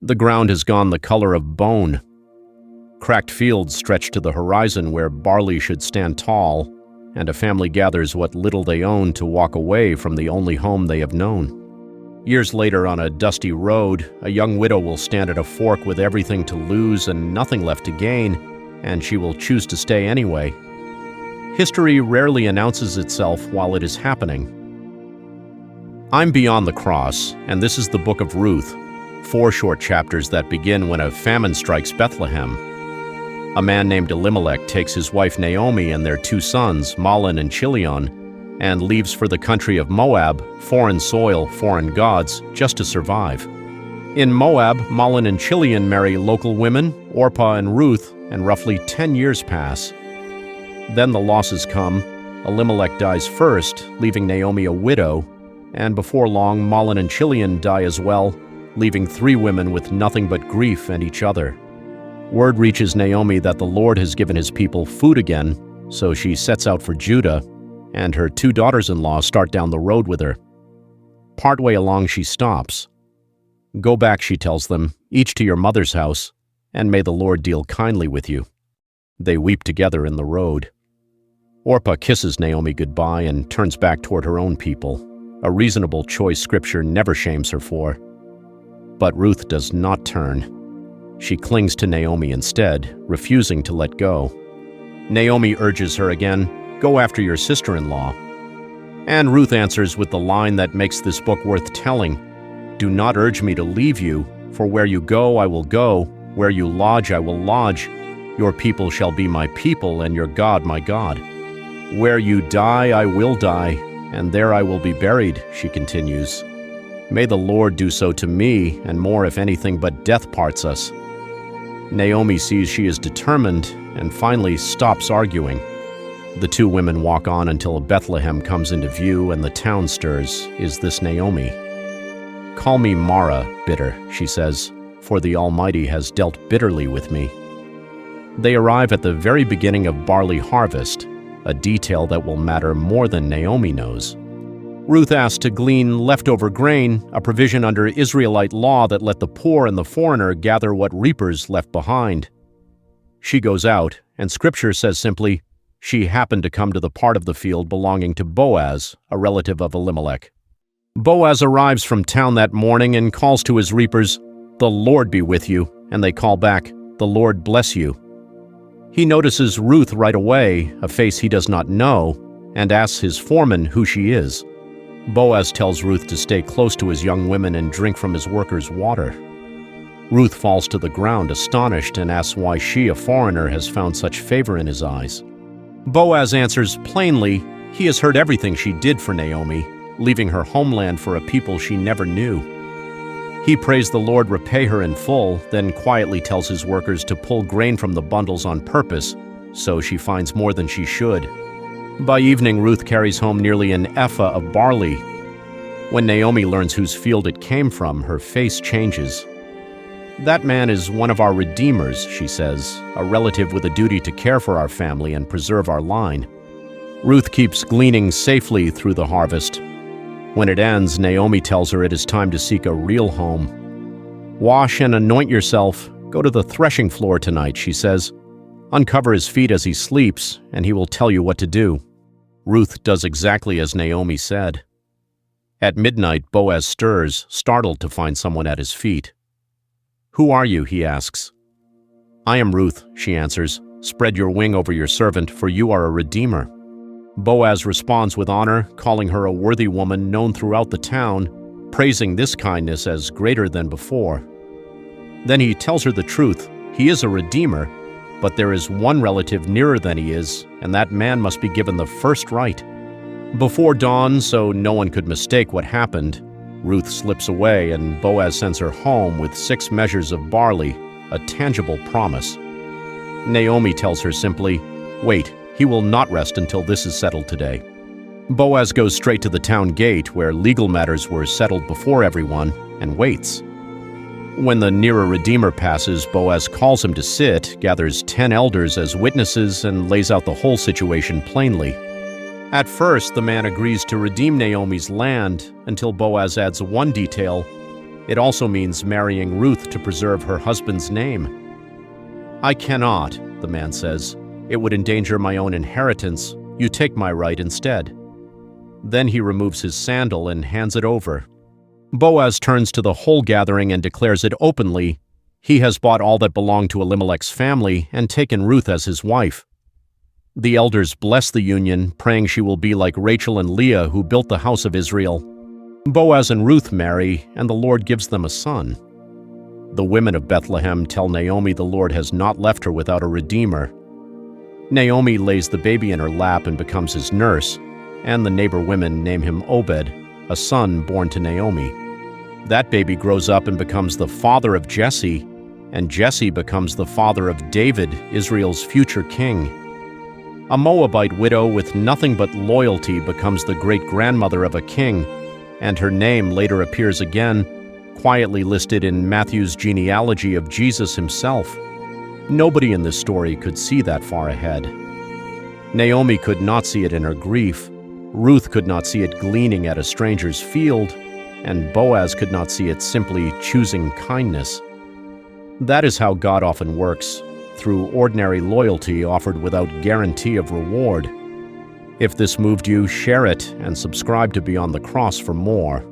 The ground has gone the color of bone. Cracked fields stretch to the horizon where barley should stand tall, and a family gathers what little they own to walk away from the only home they have known. Years later, on a dusty road, a young widow will stand at a fork with everything to lose and nothing left to gain, and she will choose to stay anyway. History rarely announces itself while it is happening. I'm beyond the cross, and this is the book of Ruth, 4 short chapters that begin when a famine strikes Bethlehem. A man named Elimelech takes his wife Naomi and their 2 sons, Mahlon and Chilion, and leaves for the country of Moab, foreign soil, foreign gods, just to survive. In Moab, Mahlon and Chilion marry local women, Orpah and Ruth, and roughly 10 years pass. Then the losses come. Elimelech dies first, leaving Naomi a widow, and before long, Mahlon and Chilion die as well, leaving 3 women with nothing but grief and each other. Word reaches Naomi that the Lord has given his people food again, so she sets out for Judah, and her 2 daughters-in-law start down the road with her. Partway along, she stops. "Go back," she tells them, "each to your mother's house, and may the Lord deal kindly with you." They weep together in the road. Orpah kisses Naomi goodbye and turns back toward her own people, a reasonable choice Scripture never shames her for. But Ruth does not turn. She clings to Naomi instead, refusing to let go. Naomi urges her again, "Go after your sister-in-law." And Ruth answers with the line that makes this book worth telling, "Do not urge me to leave you, for where you go I will go, where you lodge I will lodge. Your people shall be my people, and your God my God. Where you die I will die, and there I will be buried," she continues. "May the Lord do so to me, and more if anything but death parts us." Naomi sees she is determined, and finally stops arguing. The 2 women walk on until Bethlehem comes into view and the town stirs. Is this Naomi? "Call me Mara, bitter," she says, "for the Almighty has dealt bitterly with me." They arrive at the very beginning of barley harvest, a detail that will matter more than Naomi knows. Ruth asks to glean leftover grain, a provision under Israelite law that let the poor and the foreigner gather what reapers left behind. She goes out, and Scripture says simply, she happened to come to the part of the field belonging to Boaz, a relative of Elimelech. Boaz arrives from town that morning and calls to his reapers, "The Lord be with you," and they call back, "The Lord bless you." He notices Ruth right away, a face he does not know, and asks his foreman who she is. Boaz tells Ruth to stay close to his young women and drink from his workers' water. Ruth falls to the ground astonished and asks why she, a foreigner, has found such favor in his eyes. Boaz answers plainly, he has heard everything she did for Naomi, leaving her homeland for a people she never knew. He prays the Lord repay her in full, then quietly tells his workers to pull grain from the bundles on purpose, so she finds more than she should. By evening, Ruth carries home nearly an ephah of barley. When Naomi learns whose field it came from, her face changes. "That man is one of our redeemers," she says, "a relative with a duty to care for our family and preserve our line." Ruth keeps gleaning safely through the harvest. When it ends, Naomi tells her it is time to seek a real home. "Wash and anoint yourself. Go to the threshing floor tonight," she says. "Uncover his feet as he sleeps, and he will tell you what to do." Ruth does exactly as Naomi said. At midnight, Boaz stirs, startled to find someone at his feet. "Who are you?" he asks. "I am Ruth," she answers. "Spread your wing over your servant, for you are a redeemer." Boaz responds with honor, calling her a worthy woman known throughout the town, praising this kindness as greater than before. Then he tells her the truth. He is a redeemer, but there is one relative nearer than he is, and that man must be given the first right. Before dawn, so no one could mistake what happened, Ruth slips away and Boaz sends her home with 6 measures of barley, a tangible promise. Naomi tells her simply, "Wait, he will not rest until this is settled today." Boaz goes straight to the town gate where legal matters were settled before everyone and waits. When the nearer Redeemer passes, Boaz calls him to sit, gathers 10 elders as witnesses, and lays out the whole situation plainly. At first, the man agrees to redeem Naomi's land until Boaz adds one detail. It also means marrying Ruth to preserve her husband's name. "I cannot," the man says. "It would endanger my own inheritance. You take my right instead." Then he removes his sandal and hands it over. Boaz turns to the whole gathering and declares it openly. He has bought all that belonged to Elimelech's family and taken Ruth as his wife. The elders bless the union, praying she will be like Rachel and Leah, who built the house of Israel. Boaz and Ruth marry, and the Lord gives them a son. The women of Bethlehem tell Naomi the Lord has not left her without a redeemer. Naomi lays the baby in her lap and becomes his nurse, and the neighbor women name him Obed, a son born to Naomi. That baby grows up and becomes the father of Jesse, and Jesse becomes the father of David, Israel's future king. A Moabite widow with nothing but loyalty becomes the great-grandmother of a king, and her name later appears again, quietly listed in Matthew's genealogy of Jesus himself. Nobody in this story could see that far ahead. Naomi could not see it in her grief, Ruth could not see it gleaning at a stranger's field, and Boaz could not see it simply choosing kindness. That is how God often works, through ordinary loyalty offered without guarantee of reward. If this moved you, share it and subscribe to Beyond the Cross for more.